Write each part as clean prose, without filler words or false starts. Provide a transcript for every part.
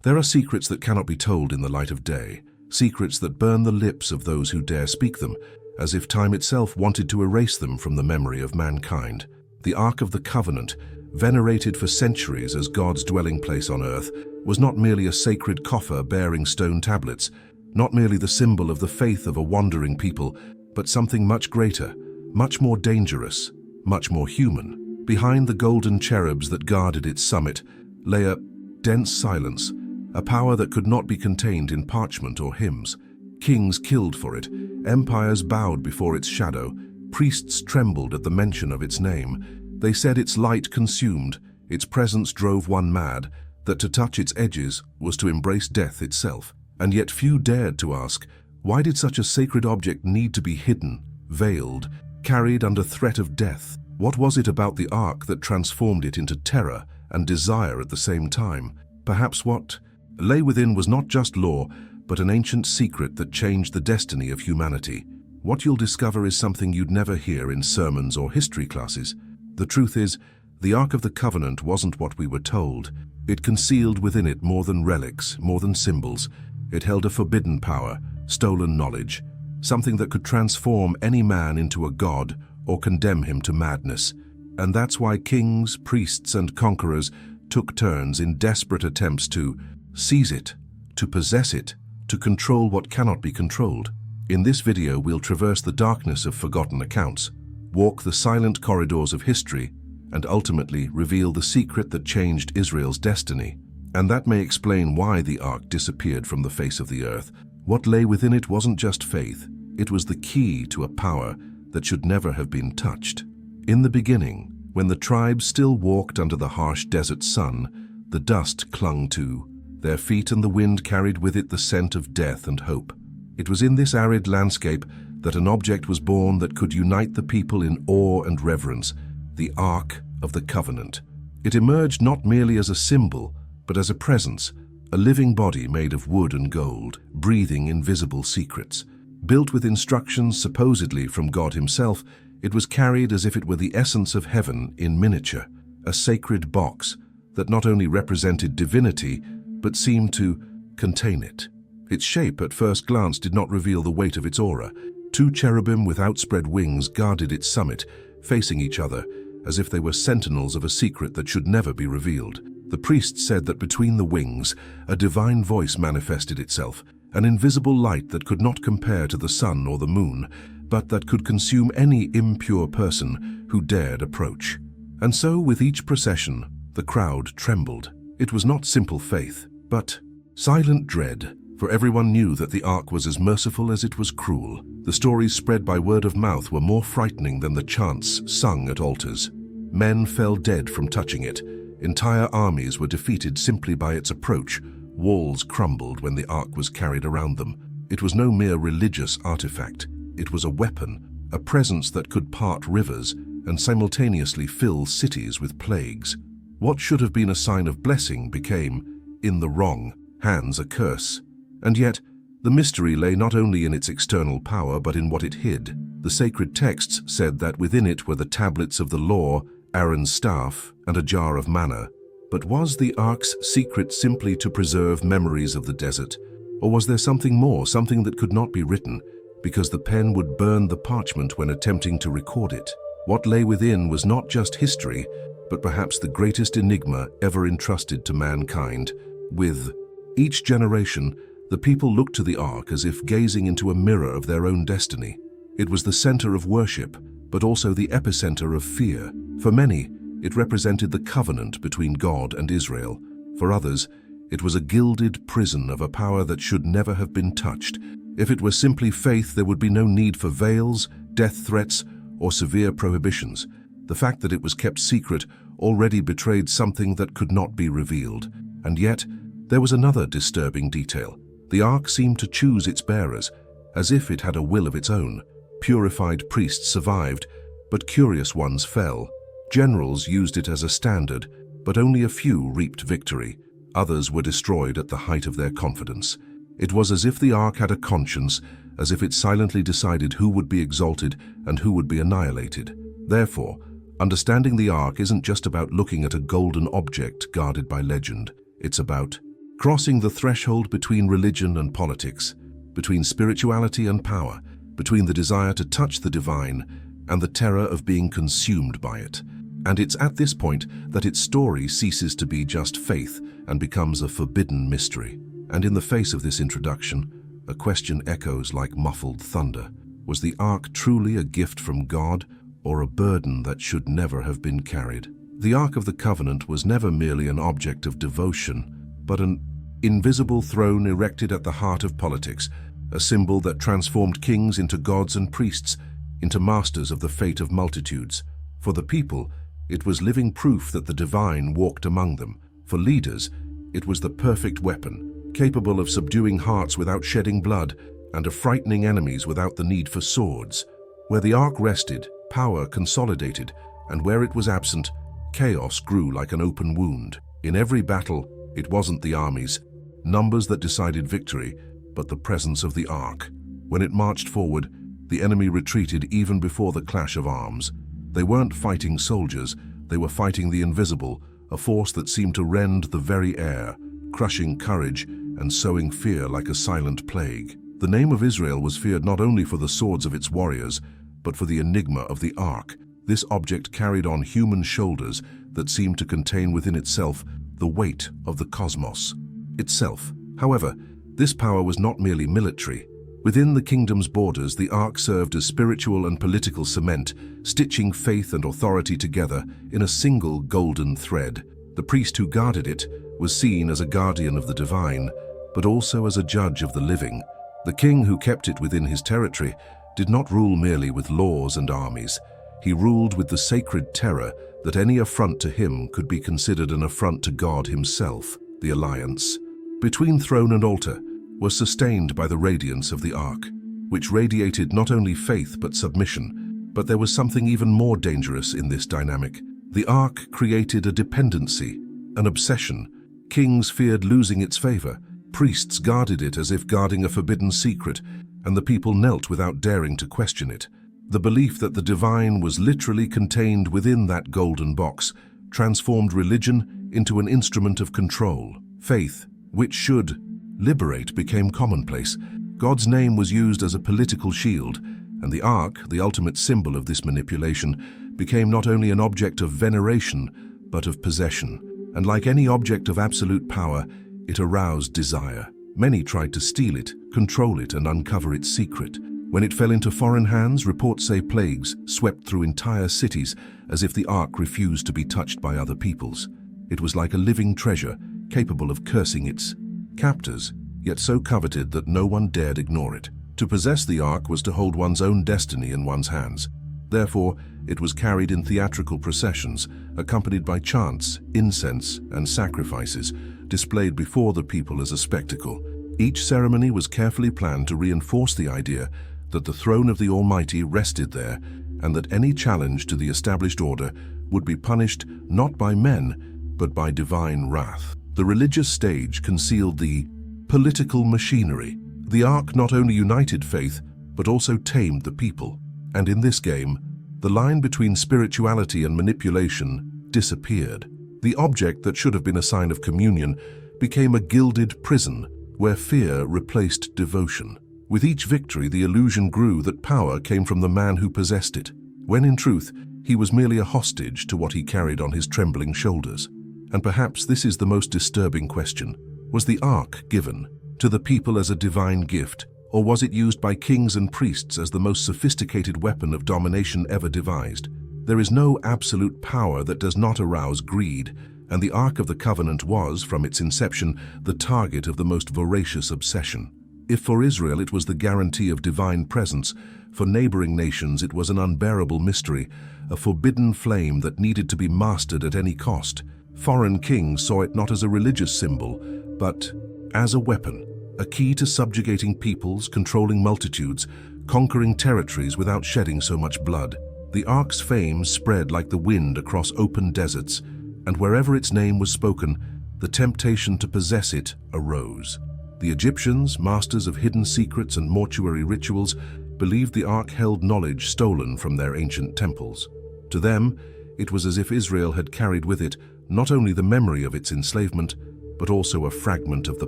There are secrets that cannot be told in the light of day, secrets that burn the lips of those who dare speak them, as if time itself wanted to erase them from the memory of mankind. The Ark of the Covenant, venerated for centuries as God's dwelling place on earth, was not merely a sacred coffer bearing stone tablets, not merely the symbol of the faith of a wandering people, but something much greater, much more dangerous, much more human. Behind the golden cherubs that guarded its summit lay a dense silence, a power that could not be contained in parchment or hymns. Kings killed for it, empires bowed before its shadow, priests trembled at the mention of its name. They said its light consumed, its presence drove one mad, that to touch its edges was to embrace death itself. And yet few dared to ask, why did such a sacred object need to be hidden, veiled, carried under threat of death? What was it about the Ark that transformed it into terror and desire at the same time? Perhaps what lay within was not just lore, but an ancient secret that changed the destiny of humanity. What you'll discover is something you'd never hear in sermons or history classes. The truth is, the Ark of the Covenant wasn't what we were told. It concealed within it more than relics, more than symbols. It held a forbidden power, stolen knowledge, something that could transform any man into a god or condemn him to madness. And that's why kings, priests, and conquerors took turns in desperate attempts to seize it, to possess it, to control what cannot be controlled. In this video, we'll traverse the darkness of forgotten accounts, walk the silent corridors of history, and ultimately reveal the secret that changed Israel's destiny. And that may explain why the Ark disappeared from the face of the earth. What lay within it wasn't just faith, it was the key to a power that should never have been touched. In the beginning, when the tribes still walked under the harsh desert sun, the dust clung to their feet and the wind carried with it the scent of death and hope. It was in this arid landscape that an object was born that could unite the people in awe and reverence, the Ark of the Covenant. It emerged not merely as a symbol, but as a presence, a living body made of wood and gold, breathing invisible secrets. Built with instructions supposedly from God himself, it was carried as if it were the essence of heaven in miniature, a sacred box that not only represented divinity, but seemed to contain it. Its shape at first glance did not reveal the weight of its aura. Two cherubim with outspread wings guarded its summit, facing each other, as if they were sentinels of a secret that should never be revealed. The priest said that between the wings, a divine voice manifested itself, an invisible light that could not compare to the sun or the moon, but that could consume any impure person who dared approach. And so, with each procession, the crowd trembled. It was not simple faith, but silent dread, for everyone knew that the Ark was as merciful as it was cruel. The stories spread by word of mouth were more frightening than the chants sung at altars. Men fell dead from touching it. Entire armies were defeated simply by its approach. Walls crumbled when the Ark was carried around them. It was no mere religious artifact. It was a weapon, a presence that could part rivers and simultaneously fill cities with plagues. What should have been a sign of blessing became, in the wrong hands, a curse. And yet, the mystery lay not only in its external power but in what it hid. The sacred texts said that within it were the tablets of the law, Aaron's staff, and a jar of manna. But was the Ark's secret simply to preserve memories of the desert? Or was there something more, something that could not be written, because the pen would burn the parchment when attempting to record it? What lay within was not just history, but perhaps the greatest enigma ever entrusted to mankind. With each generation, the people looked to the Ark as if gazing into a mirror of their own destiny. It was the center of worship, but also the epicenter of fear. For many, it represented the covenant between God and Israel. For others, it was a gilded prison of a power that should never have been touched. If it were simply faith, there would be no need for veils, death threats, or severe prohibitions. The fact that it was kept secret already betrayed something that could not be revealed. And yet, there was another disturbing detail. The Ark seemed to choose its bearers, as if it had a will of its own. Purified priests survived, but curious ones fell. Generals used it as a standard, but only a few reaped victory. Others were destroyed at the height of their confidence. It was as if the Ark had a conscience, as if it silently decided who would be exalted and who would be annihilated. Therefore, understanding the Ark isn't just about looking at a golden object guarded by legend. It's about crossing the threshold between religion and politics, between spirituality and power, between the desire to touch the divine and the terror of being consumed by it. And it's at this point that its story ceases to be just faith and becomes a forbidden mystery. And in the face of this introduction, a question echoes like muffled thunder. Was the Ark truly a gift from God, or a burden that should never have been carried? The Ark of the Covenant was never merely an object of devotion, but an invisible throne erected at the heart of politics, a symbol that transformed kings into gods and priests, into masters of the fate of multitudes. For the people, it was living proof that the divine walked among them. For leaders, it was the perfect weapon, capable of subduing hearts without shedding blood, and of frightening enemies without the need for swords. Where the Ark rested, power consolidated, and where it was absent, chaos grew like an open wound. In every battle, it wasn't the armies, numbers that decided victory, but the presence of the Ark. When it marched forward, the enemy retreated even before the clash of arms. They weren't fighting soldiers, they were fighting the invisible, a force that seemed to rend the very air, crushing courage and sowing fear like a silent plague. The name of Israel was feared not only for the swords of its warriors, but for the enigma of the Ark. This object carried on human shoulders that seemed to contain within itself the weight of the cosmos itself. However, this power was not merely military. Within the kingdom's borders, the Ark served as spiritual and political cement, stitching faith and authority together in a single golden thread. The priest who guarded it was seen as a guardian of the divine, but also as a judge of the living. The king who kept it within his territory did not rule merely with laws and armies. He ruled with the sacred terror that any affront to him could be considered an affront to God himself. The alliance between throne and altar was sustained by the radiance of the Ark, which radiated not only faith but submission. But there was something even more dangerous in this dynamic. The Ark created a dependency, an obsession. Kings feared losing its favor. Priests guarded it as if guarding a forbidden secret, and the people knelt without daring to question it. The belief that the divine was literally contained within that golden box transformed religion into an instrument of control. Faith, which should liberate, became commonplace. God's name was used as a political shield, and the Ark, the ultimate symbol of this manipulation, became not only an object of veneration, but of possession. And like any object of absolute power, it aroused desire. Many tried to steal it, control it, and uncover its secret. When it fell into foreign hands, reports say plagues swept through entire cities as if the Ark refused to be touched by other peoples. It was like a living treasure, capable of cursing its captors, yet so coveted that no one dared ignore it. To possess the Ark was to hold one's own destiny in one's hands. Therefore, it was carried in theatrical processions, accompanied by chants, incense, and sacrifices, displayed before the people as a spectacle. Each ceremony was carefully planned to reinforce the idea that the throne of the Almighty rested there, and that any challenge to the established order would be punished not by men, but by divine wrath. The religious stage concealed the political machinery. The Ark not only united faith, but also tamed the people. And in this game, the line between spirituality and manipulation disappeared. The object that should have been a sign of communion became a gilded prison where fear replaced devotion. With each victory, the illusion grew that power came from the man who possessed it, when in truth, he was merely a hostage to what he carried on his trembling shoulders. And perhaps this is the most disturbing question. Was the Ark given to the people as a divine gift, or was it used by kings and priests as the most sophisticated weapon of domination ever devised? There is no absolute power that does not arouse greed, and the Ark of the Covenant was, from its inception, the target of the most voracious obsession. If for Israel it was the guarantee of divine presence, for neighboring nations it was an unbearable mystery, a forbidden flame that needed to be mastered at any cost. Foreign kings saw it not as a religious symbol, but as a weapon, a key to subjugating peoples, controlling multitudes, conquering territories without shedding so much blood. The Ark's fame spread like the wind across open deserts, and wherever its name was spoken, the temptation to possess it arose. The Egyptians, masters of hidden secrets and mortuary rituals, believed the Ark held knowledge stolen from their ancient temples. To them, it was as if Israel had carried with it not only the memory of its enslavement, but also a fragment of the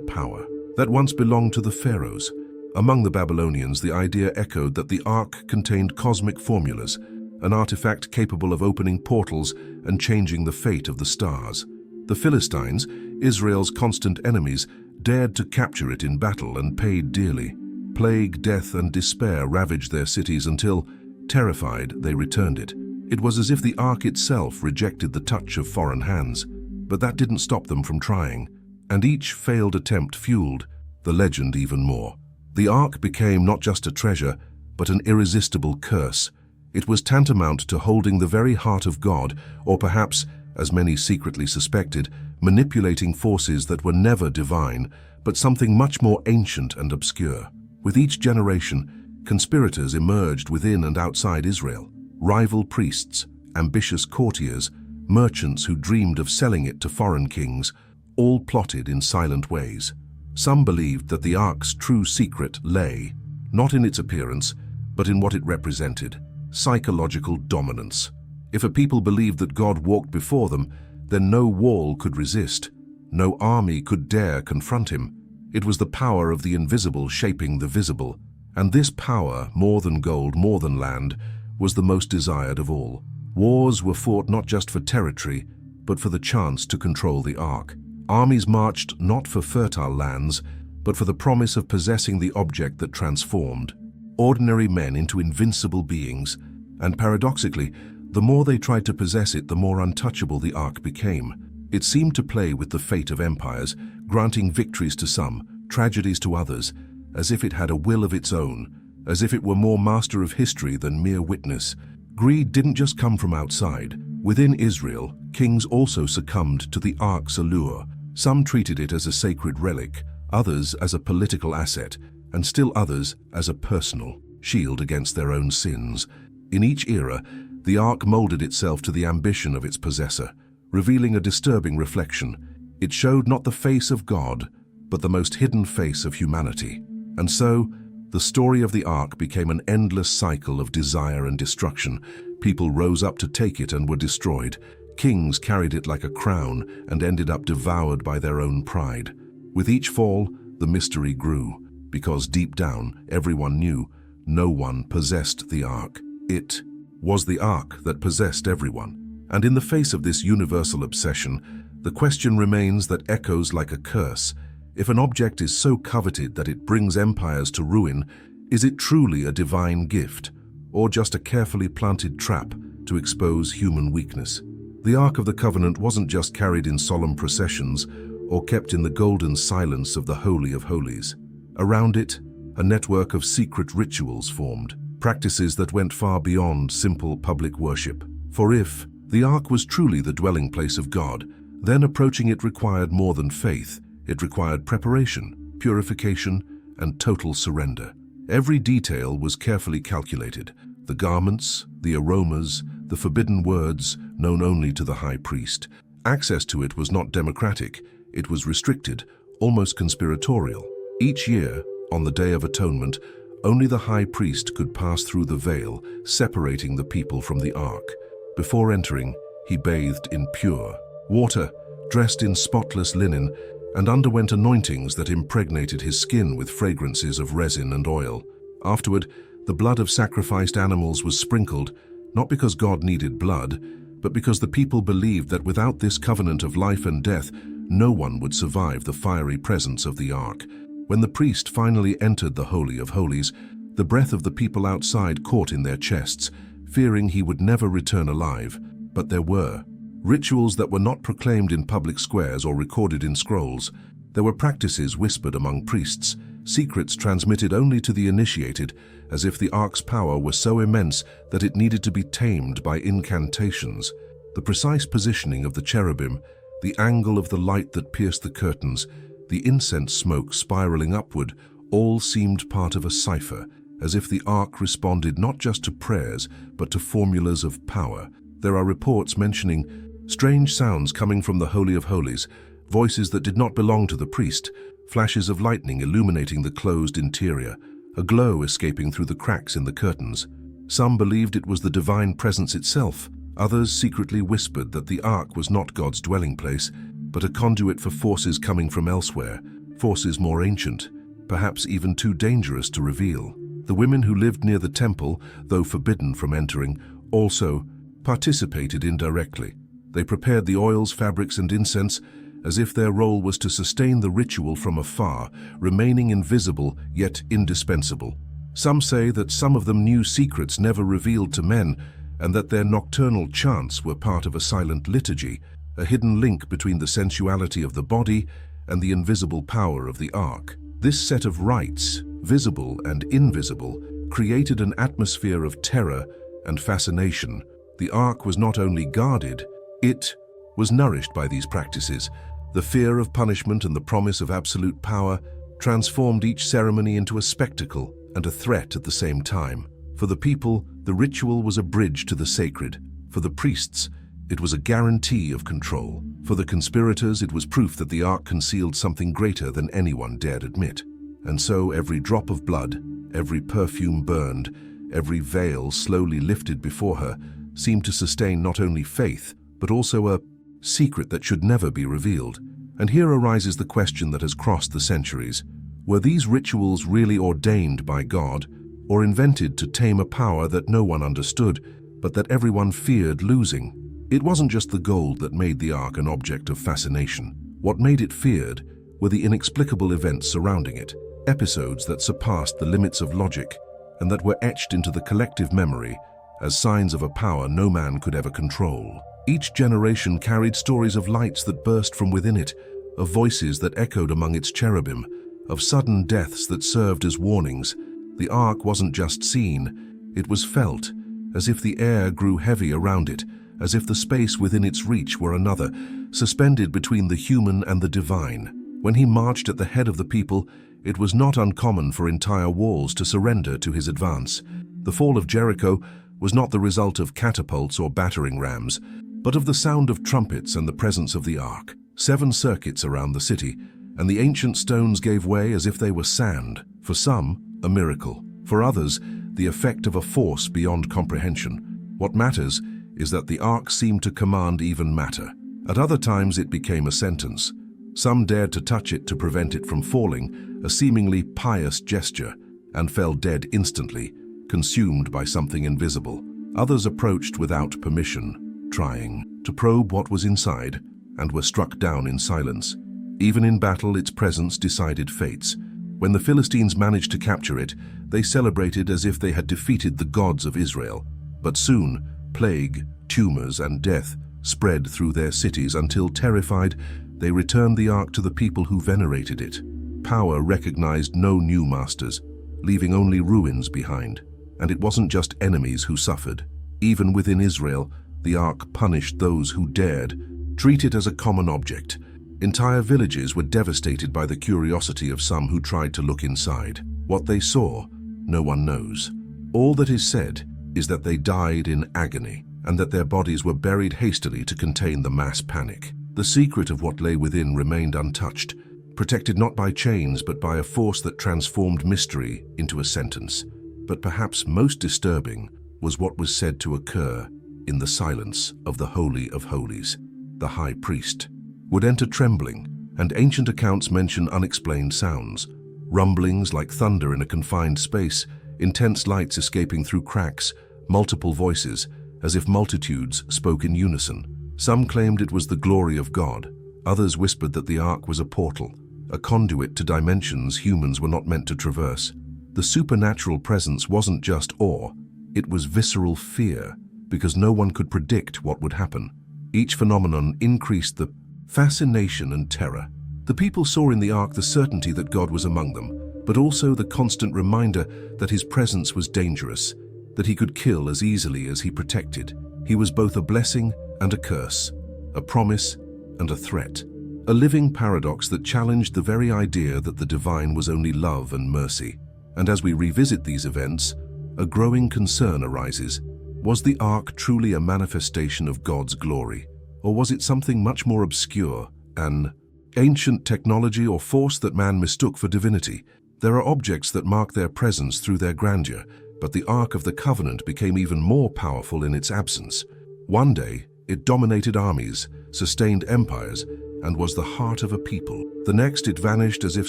power that once belonged to the pharaohs. Among the Babylonians, the idea echoed that the Ark contained cosmic formulas, an artifact capable of opening portals and changing the fate of the stars. The Philistines, Israel's constant enemies, dared to capture it in battle and paid dearly. Plague, death, and despair ravaged their cities until, terrified, they returned it. It was as if the Ark itself rejected the touch of foreign hands, but that didn't stop them from trying, and each failed attempt fueled the legend even more. The Ark became not just a treasure, but an irresistible curse. It was tantamount to holding the very heart of God, or perhaps, as many secretly suspected, manipulating forces that were never divine, but something much more ancient and obscure. With each generation, conspirators emerged within and outside Israel. Rival priests, ambitious courtiers, merchants who dreamed of selling it to foreign kings, all plotted in silent ways. Some believed that the Ark's true secret lay, not in its appearance, but in what it represented: psychological dominance. If a people believed that God walked before them, then no wall could resist, no army could dare confront him. It was the power of the invisible shaping the visible, and this power, more than gold, more than land, was the most desired of all. Wars were fought not just for territory, but for the chance to control the Ark. Armies marched not for fertile lands, but for the promise of possessing the object that transformed ordinary men into invincible beings, and paradoxically, the more they tried to possess it, the more untouchable the Ark became. It seemed to play with the fate of empires, granting victories to some, tragedies to others, as if it had a will of its own, as if it were more master of history than mere witness. Greed didn't just come from outside. Within Israel, kings also succumbed to the Ark's allure. Some treated it as a sacred relic, others as a political asset, and still others as a personal shield against their own sins. In each era, the Ark molded itself to the ambition of its possessor, revealing a disturbing reflection. It showed not the face of God, but the most hidden face of humanity. And so, the story of the Ark became an endless cycle of desire and destruction. People rose up to take it and were destroyed. Kings carried it like a crown and ended up devoured by their own pride. With each fall, the mystery grew, because deep down, everyone knew no one possessed the Ark. It was the Ark that possessed everyone. And in the face of this universal obsession, the question remains that echoes like a curse. If an object is so coveted that it brings empires to ruin, is it truly a divine gift, or just a carefully planted trap to expose human weakness? The Ark of the Covenant wasn't just carried in solemn processions or kept in the golden silence of the Holy of Holies. Around it, a network of secret rituals formed, practices that went far beyond simple public worship. For if the Ark was truly the dwelling place of God, then approaching it required more than faith. It required preparation, purification, and total surrender. Every detail was carefully calculated: the garments, the aromas, the forbidden words known only to the high priest. Access to it was not democratic, it was restricted, almost conspiratorial. Each year, on the Day of Atonement, only the high priest could pass through the veil, separating the people from the Ark. Before entering, he bathed in pure water, dressed in spotless linen, and underwent anointings that impregnated his skin with fragrances of resin and oil. Afterward, the blood of sacrificed animals was sprinkled, not because God needed blood, but because the people believed that without this covenant of life and death, no one would survive the fiery presence of the Ark. When the priest finally entered the Holy of Holies, the breath of the people outside caught in their chests, fearing he would never return alive. But there were rituals that were not proclaimed in public squares or recorded in scrolls. There were practices whispered among priests, secrets transmitted only to the initiated, as if the Ark's power were so immense that it needed to be tamed by incantations. The precise positioning of the cherubim, the angle of the light that pierced the curtains, the incense smoke spiraling upward, all seemed part of a cipher, as if the Ark responded not just to prayers, but to formulas of power. There are reports mentioning strange sounds coming from the Holy of Holies, voices that did not belong to the priest, flashes of lightning illuminating the closed interior, a glow escaping through the cracks in the curtains. Some believed it was the divine presence itself. Others secretly whispered that the Ark was not God's dwelling place, but a conduit for forces coming from elsewhere, forces more ancient, perhaps even too dangerous to reveal. The women who lived near the temple, though forbidden from entering, also participated indirectly. They prepared the oils, fabrics, and incense as if their role was to sustain the ritual from afar, remaining invisible yet indispensable. Some say that some of them knew secrets never revealed to men, and that their nocturnal chants were part of a silent liturgy, a hidden link between the sensuality of the body and the invisible power of the ark. This set of rites, visible and invisible, created an atmosphere of terror and fascination. The ark was not only guarded, it was nourished by these practices. The fear of punishment and the promise of absolute power transformed each ceremony into a spectacle and a threat at the same time. For the people, the ritual was a bridge to the sacred. For the priests, it was a guarantee of control. For the conspirators, it was proof that the ark concealed something greater than anyone dared admit. And so every drop of blood, every perfume burned, every veil slowly lifted before her seemed to sustain not only faith, but also a secret that should never be revealed. And here arises the question that has crossed the centuries. Were these rituals really ordained by God, or invented to tame a power that no one understood, but that everyone feared losing? It wasn't just the gold that made the ark an object of fascination. What made it feared were the inexplicable events surrounding it, episodes that surpassed the limits of logic and that were etched into the collective memory as signs of a power no man could ever control. Each generation carried stories of lights that burst from within it, of voices that echoed among its cherubim, of sudden deaths that served as warnings. The ark wasn't just seen, it was felt, as if the air grew heavy around it, as if the space within its reach were another, suspended between the human and the divine. When he marched at the head of the people, it was not uncommon for entire walls to surrender to his advance. The fall of Jericho was not the result of catapults or battering rams, but of the sound of trumpets and the presence of the ark. 7 circuits around the city, and the ancient stones gave way as if they were sand. For some, a miracle. For others, the effect of a force beyond comprehension. What matters is that the ark seemed to command even matter. At other times it became a sentence. Some dared to touch it to prevent it from falling, a seemingly pious gesture, and fell dead instantly, consumed by something invisible. Others approached without permission, trying to probe what was inside, and were struck down in silence. Even in battle, its presence decided fates. When the Philistines managed to capture it, they celebrated as if they had defeated the gods of Israel. But soon, plague, tumors, and death spread through their cities until, terrified, they returned the ark to the people who venerated it. Power recognized no new masters, leaving only ruins behind. And it wasn't just enemies who suffered. Even within Israel, the ark punished those who dared treat it as a common object. Entire villages were devastated by the curiosity of some who tried to look inside. What they saw, no one knows. All that is said is that they died in agony, and that their bodies were buried hastily to contain the mass panic. The secret of what lay within remained untouched, protected not by chains but by a force that transformed mystery into a sentence. But perhaps most disturbing was what was said to occur in the silence of the Holy of Holies. The high priest would enter trembling, and ancient accounts mention unexplained sounds, rumblings like thunder in a confined space, intense lights escaping through cracks, multiple voices, as if multitudes spoke in unison. Some claimed it was the glory of God. Others whispered that the ark was a portal, a conduit to dimensions humans were not meant to traverse. The supernatural presence wasn't just awe, it was visceral fear, because no one could predict what would happen. Each phenomenon increased the fascination and terror. The people saw in the ark the certainty that God was among them, but also the constant reminder that his presence was dangerous, that he could kill as easily as he protected. He was both a blessing and a curse, a promise and a threat, a living paradox that challenged the very idea that the divine was only love and mercy. And as we revisit these events, a growing concern arises. Was the ark truly a manifestation of God's glory? Or was it something much more obscure, an ancient technology or force that man mistook for divinity? There are objects that mark their presence through their grandeur, but the Ark of the Covenant became even more powerful in its absence. One day, it dominated armies, sustained empires, and was the heart of a people. The next, it vanished as if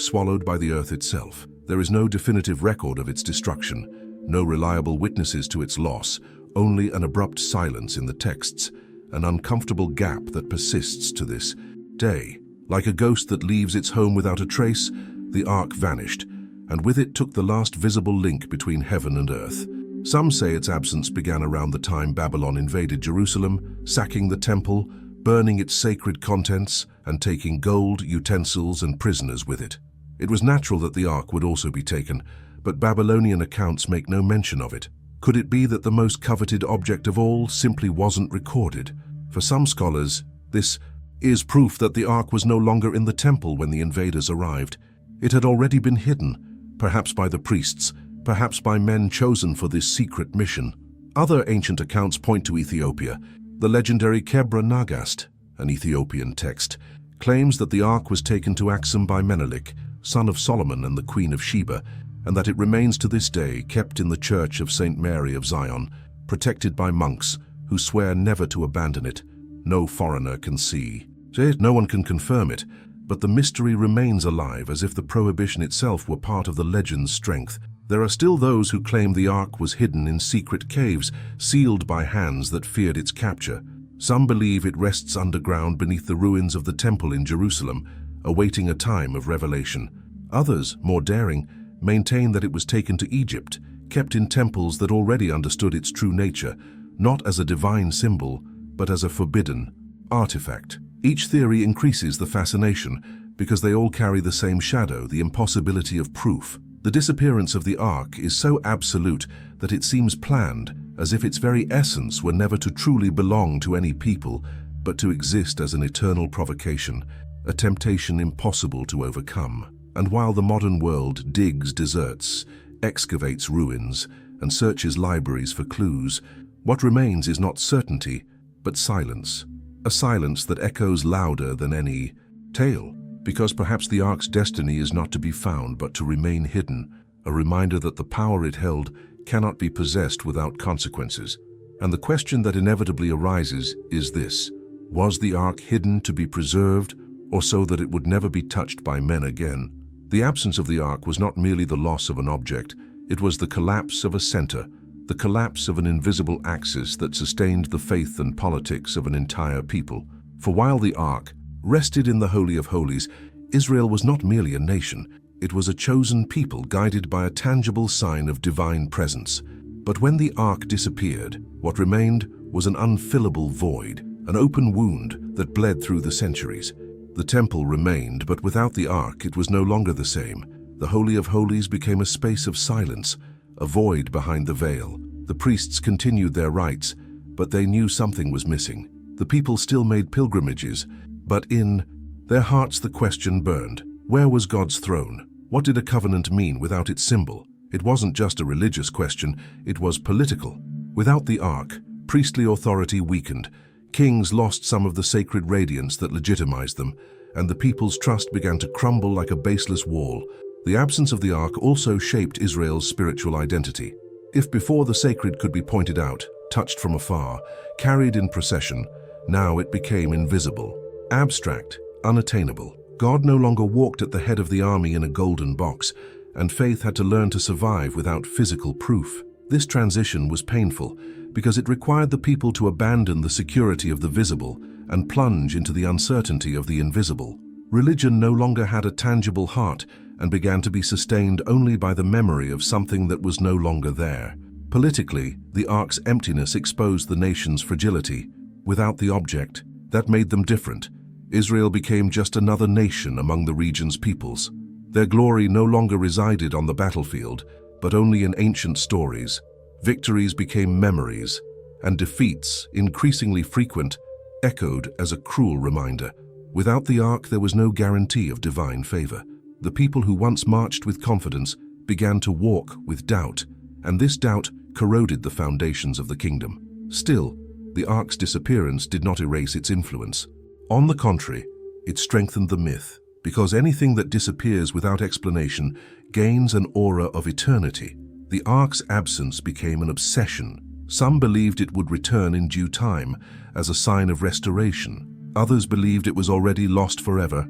swallowed by the earth itself. There is no definitive record of its destruction, no reliable witnesses to its loss, only an abrupt silence in the texts, an uncomfortable gap that persists to this day. Like a ghost that leaves its home without a trace, the ark vanished, and with it took the last visible link between heaven and earth. Some say its absence began around the time Babylon invaded Jerusalem, sacking the temple, burning its sacred contents, and taking gold, utensils, and prisoners with it. It was natural that the ark would also be taken, but Babylonian accounts make no mention of it. Could it be that the most coveted object of all simply wasn't recorded? For some scholars, this is proof that the ark was no longer in the temple when the invaders arrived. It had already been hidden, perhaps by the priests, perhaps by men chosen for this secret mission. Other ancient accounts point to Ethiopia. The legendary Kebra Nagast, an Ethiopian text, claims that the ark was taken to Axum by Menelik, son of Solomon and the Queen of Sheba, and that it remains to this day kept in the Church of St. Mary of Zion, protected by monks who swear never to abandon it. No foreigner can see. No one can confirm it, but the mystery remains alive as if the prohibition itself were part of the legend's strength. There are still those who claim the ark was hidden in secret caves, sealed by hands that feared its capture. Some believe it rests underground beneath the ruins of the temple in Jerusalem, awaiting a time of revelation. Others, more daring, maintain that it was taken to Egypt, kept in temples that already understood its true nature, not as a divine symbol, but as a forbidden artifact. Each theory increases the fascination because they all carry the same shadow, the impossibility of proof. The disappearance of the ark is so absolute that it seems planned, as if its very essence were never to truly belong to any people, but to exist as an eternal provocation, a temptation impossible to overcome. And while the modern world digs deserts, excavates ruins, and searches libraries for clues, what remains is not certainty, but silence. A silence that echoes louder than any tale, because perhaps the ark's destiny is not to be found but to remain hidden, a reminder that the power it held cannot be possessed without consequences. And the question that inevitably arises is this: was the ark hidden to be preserved, or so that it would never be touched by men again? The absence of the ark was not merely the loss of an object, it was the collapse of a center, the collapse of an invisible axis that sustained the faith and politics of an entire people. For while the ark rested in the Holy of Holies, Israel was not merely a nation, it was a chosen people guided by a tangible sign of divine presence. But when the ark disappeared, what remained was an unfillable void, an open wound that bled through the centuries. The temple remained, but without the ark it was no longer the same. The Holy of Holies became a space of silence, a void behind the veil. The priests continued their rites, but they knew something was missing. The people still made pilgrimages, but in their hearts the question burned. Where was God's throne? What did a covenant mean without its symbol? It wasn't just a religious question, it was political. Without the ark, priestly authority weakened. Kings lost some of the sacred radiance that legitimized them, and the people's trust began to crumble like a baseless wall. The absence of the ark also shaped Israel's spiritual identity. If before the sacred could be pointed out, touched from afar, carried in procession, now it became invisible, abstract, unattainable. God no longer walked at the head of the army in a golden box, and faith had to learn to survive without physical proof. This transition was painful because it required the people to abandon the security of the visible and plunge into the uncertainty of the invisible. Religion no longer had a tangible heart and began to be sustained only by the memory of something that was no longer there. Politically, the ark's emptiness exposed the nation's fragility. Without the object, that made them different. Israel became just another nation among the region's peoples. Their glory no longer resided on the battlefield, but only in ancient stories. Victories became memories, and defeats, increasingly frequent, echoed as a cruel reminder. Without the ark, there was no guarantee of divine favor. The people who once marched with confidence began to walk with doubt, and this doubt corroded the foundations of the kingdom. Still, the ark's disappearance did not erase its influence. On the contrary, it strengthened the myth, because anything that disappears without explanation gains an aura of eternity. The ark's absence became an obsession. Some believed it would return in due time as a sign of restoration. Others believed it was already lost forever,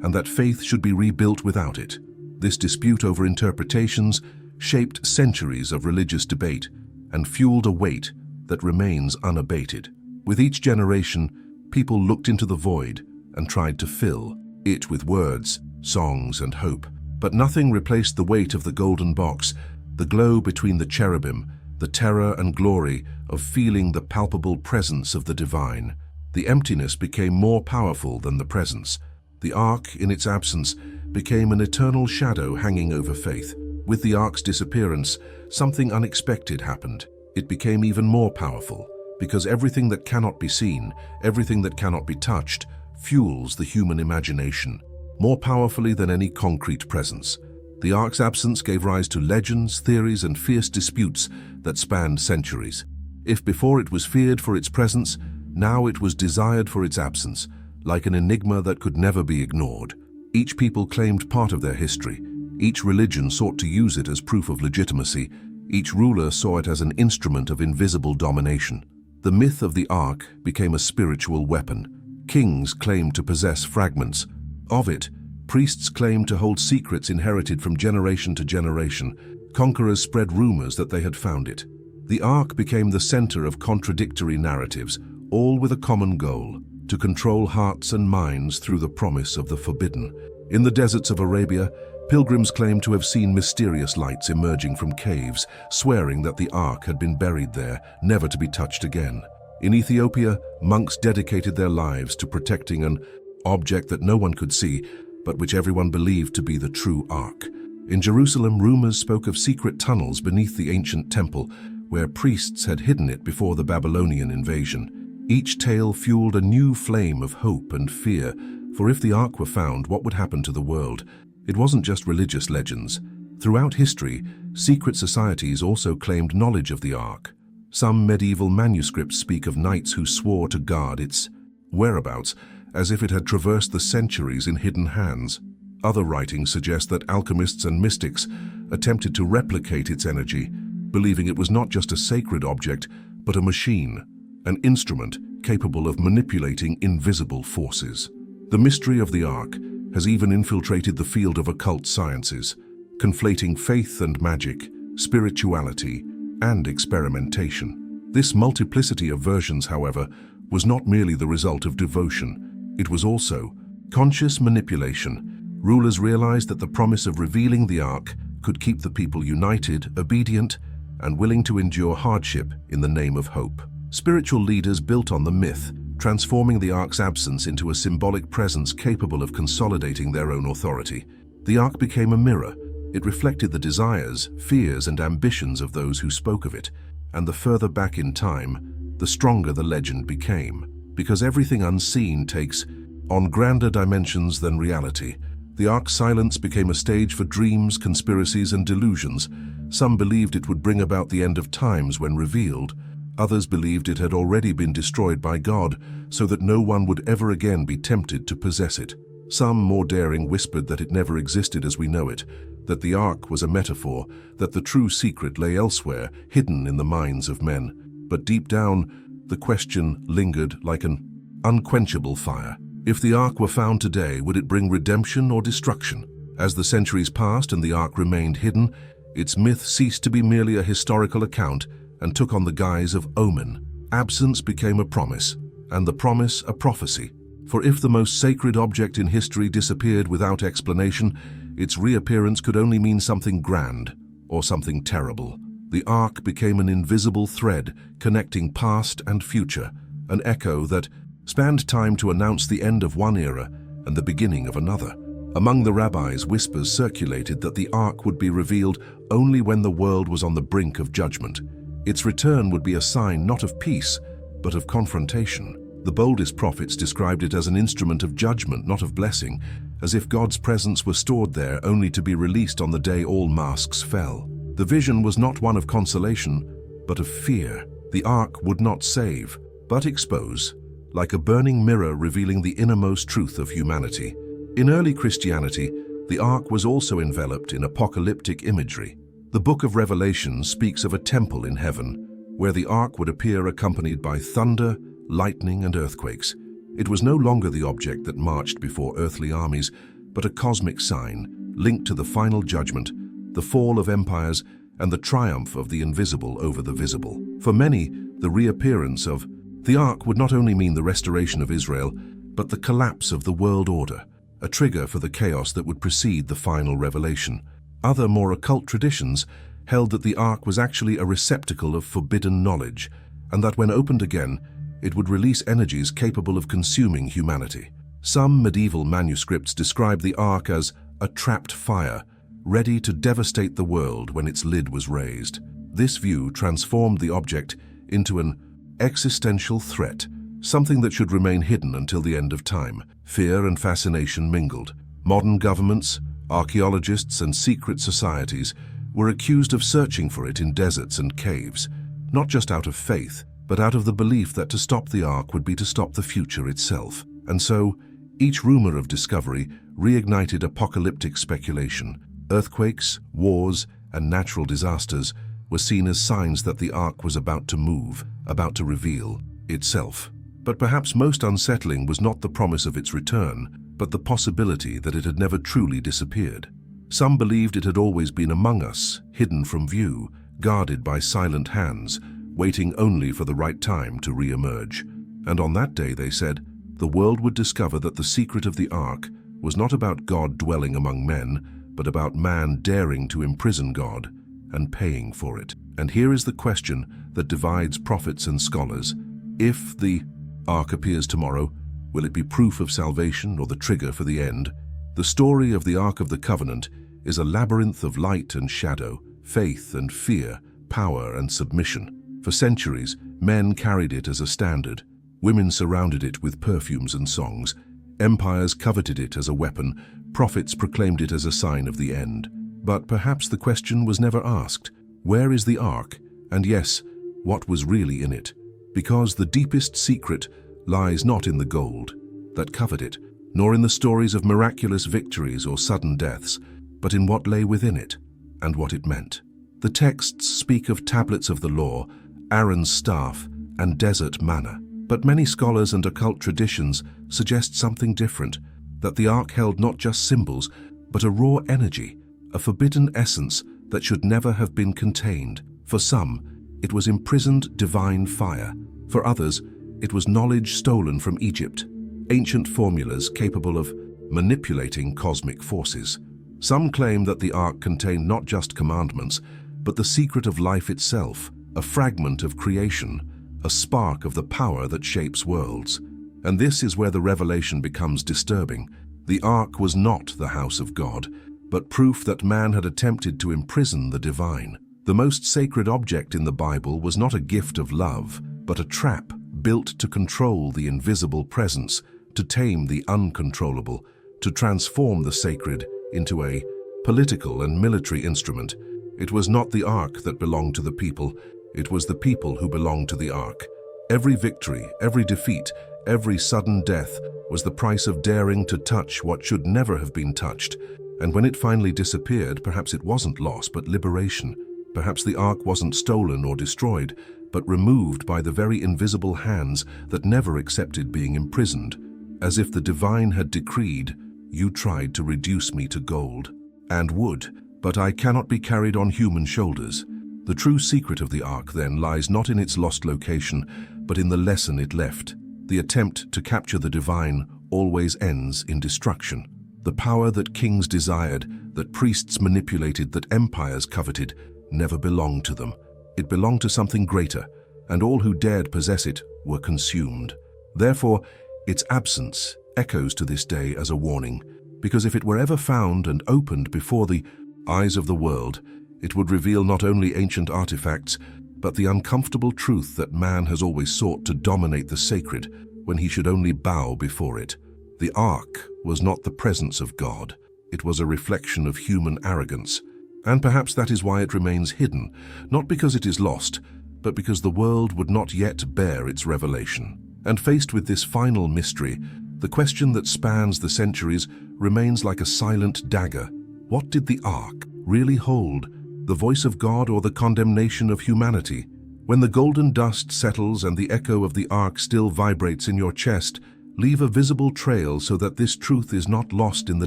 and that faith should be rebuilt without it. This dispute over interpretations shaped centuries of religious debate and fueled a weight that remains unabated. With each generation, people looked into the void and tried to fill it with words, songs, and hope. But nothing replaced the weight of the golden box, the glow between the cherubim, the terror and glory of feeling the palpable presence of the divine. The emptiness became more powerful than the presence. The ark, in its absence, became an eternal shadow hanging over faith. With the ark's disappearance, something unexpected happened. It became even more powerful, because everything that cannot be seen, everything that cannot be touched, fuels the human imagination, more powerfully than any concrete presence. The ark's absence gave rise to legends, theories, and fierce disputes that spanned centuries. If before it was feared for its presence, now it was desired for its absence, like an enigma that could never be ignored. Each people claimed part of their history. Each religion sought to use it as proof of legitimacy. Each ruler saw it as an instrument of invisible domination. The myth of the ark became a spiritual weapon. Kings claimed to possess fragments of it. Priests claimed to hold secrets inherited from generation to generation. Conquerors spread rumors that they had found it. The ark became the center of contradictory narratives, all with a common goal: to control hearts and minds through the promise of the forbidden. In the deserts of Arabia, pilgrims claimed to have seen mysterious lights emerging from caves, swearing that the ark had been buried there, never to be touched again. In Ethiopia, monks dedicated their lives to protecting an object that no one could see, but which everyone believed to be the true ark. In Jerusalem, rumors spoke of secret tunnels beneath the ancient temple, where priests had hidden it before the Babylonian invasion. Each tale fueled a new flame of hope and fear, for if the ark were found, what would happen to the world? It wasn't just religious legends. Throughout history, secret societies also claimed knowledge of the ark. Some medieval manuscripts speak of knights who swore to guard its whereabouts, as if it had traversed the centuries in hidden hands. Other writings suggest that alchemists and mystics attempted to replicate its energy, believing it was not just a sacred object, but a machine, an instrument capable of manipulating invisible forces. The mystery of the ark has even infiltrated the field of occult sciences, conflating faith and magic, spirituality, and experimentation. This multiplicity of versions, however, was not merely the result of devotion. It was also conscious manipulation. Rulers realized that the promise of revealing the ark could keep the people united, obedient, and willing to endure hardship in the name of hope. Spiritual leaders built on the myth, transforming the ark's absence into a symbolic presence capable of consolidating their own authority. The ark became a mirror. It reflected the desires, fears, and ambitions of those who spoke of it, and the further back in time, the stronger the legend became. Because everything unseen takes on grander dimensions than reality, the ark's silence became a stage for dreams, conspiracies, and delusions. Some believed it would bring about the end of times when revealed. Others believed it had already been destroyed by God, so that no one would ever again be tempted to possess it. Some, more daring, whispered that it never existed as we know it, that the ark was a metaphor, that the true secret lay elsewhere, hidden in the minds of men. But deep down, the question lingered like an unquenchable fire. If the ark were found today, would it bring redemption or destruction? As the centuries passed and the ark remained hidden, its myth ceased to be merely a historical account and took on the guise of omen. Absence became a promise, and the promise a prophecy. For if the most sacred object in history disappeared without explanation, its reappearance could only mean something grand or something terrible. The ark became an invisible thread connecting past and future, an echo that spanned time to announce the end of one era and the beginning of another. Among the rabbis, whispers circulated that the ark would be revealed only when the world was on the brink of judgment. Its return would be a sign not of peace, but of confrontation. The boldest prophets described it as an instrument of judgment, not of blessing, as if God's presence were stored there only to be released on the day all masks fell. The vision was not one of consolation, but of fear. The ark would not save, but expose, like a burning mirror revealing the innermost truth of humanity. In early Christianity, the ark was also enveloped in apocalyptic imagery. The book of Revelation speaks of a temple in heaven, where the ark would appear accompanied by thunder, lightning, and earthquakes. It was no longer the object that marched before earthly armies, but a cosmic sign linked to the final judgment, the fall of empires, and the triumph of the invisible over the visible. For many, the reappearance of the Ark would not only mean the restoration of Israel, but the collapse of the world order, a trigger for the chaos that would precede the final revelation. Other, more occult traditions held that the Ark was actually a receptacle of forbidden knowledge, and that when opened again, it would release energies capable of consuming humanity. Some medieval manuscripts describe the Ark as a trapped fire, ready to devastate the world when its lid was raised. This view transformed the object into an existential threat, something that should remain hidden until the end of time. Fear and fascination mingled. Modern governments, archaeologists, and secret societies were accused of searching for it in deserts and caves, not just out of faith, but out of the belief that to stop the Ark would be to stop the future itself. And so, each rumor of discovery reignited apocalyptic speculation. Earthquakes, wars, and natural disasters were seen as signs that the Ark was about to move, about to reveal itself. But perhaps most unsettling was not the promise of its return, but the possibility that it had never truly disappeared. Some believed it had always been among us, hidden from view, guarded by silent hands, waiting only for the right time to re-emerge. And on that day, they said, the world would discover that the secret of the Ark was not about God dwelling among men, but about man daring to imprison God and paying for it. And here is the question that divides prophets and scholars. If the Ark appears tomorrow, will it be proof of salvation or the trigger for the end? The story of the Ark of the Covenant is a labyrinth of light and shadow, faith and fear, power and submission. For centuries, men carried it as a standard. Women surrounded it with perfumes and songs. Empires coveted it as a weapon. Prophets proclaimed it as a sign of the end. But perhaps the question was never asked. Where is the Ark? And yes, what was really in it? Because the deepest secret lies not in the gold that covered it, nor in the stories of miraculous victories or sudden deaths, but in what lay within it and what it meant. The texts speak of tablets of the law, Aaron's staff, and desert manna. But many scholars and occult traditions suggest something different, that the Ark held not just symbols, but a raw energy, a forbidden essence that should never have been contained. For some, it was imprisoned divine fire. For others, it was knowledge stolen from Egypt, ancient formulas capable of manipulating cosmic forces. Some claim that the Ark contained not just commandments, but the secret of life itself, a fragment of creation, a spark of the power that shapes worlds. And this is where the revelation becomes disturbing. The Ark was not the house of God, but proof that man had attempted to imprison the divine. The most sacred object in the Bible was not a gift of love, but a trap built to control the invisible presence, to tame the uncontrollable, to transform the sacred into a political and military instrument. It was not the Ark that belonged to the people, it was the people who belonged to the Ark. Every victory, every defeat, every sudden death was the price of daring to touch what should never have been touched. And when it finally disappeared, perhaps it wasn't loss, but liberation. Perhaps the Ark wasn't stolen or destroyed, but removed by the very invisible hands that never accepted being imprisoned. As if the divine had decreed, "You tried to reduce me to gold, and would, but I cannot be carried on human shoulders." The true secret of the Ark, then, lies not in its lost location, but in the lesson it left. The attempt to capture the divine always ends in destruction. The power that kings desired, that priests manipulated, that empires coveted, never belonged to them. It belonged to something greater, and all who dared possess it were consumed. Therefore, its absence echoes to this day as a warning, because if it were ever found and opened before the eyes of the world, it would reveal not only ancient artifacts, but the uncomfortable truth that man has always sought to dominate the sacred when he should only bow before it. The Ark was not the presence of God. It was a reflection of human arrogance. And perhaps that is why it remains hidden, not because it is lost, but because the world would not yet bear its revelation. And faced with this final mystery, the question that spans the centuries remains like a silent dagger. What did the Ark really hold? The voice of God or the condemnation of humanity? When the golden dust settles and the echo of the Ark still vibrates in your chest, Leave a visible trail so that this truth is not lost in the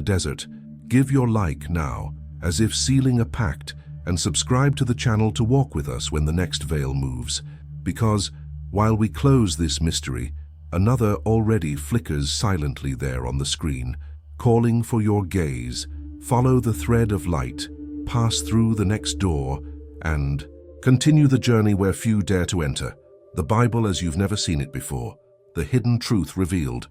desert. Give your like now, as if sealing a pact, and subscribe to the channel to walk with us when the next veil moves. Because, while we close this mystery, another already flickers silently there on the screen, calling for your gaze. Follow the thread of light, pass through the next door, and continue the journey where few dare to enter. The Bible as you've never seen it before. The hidden truth revealed.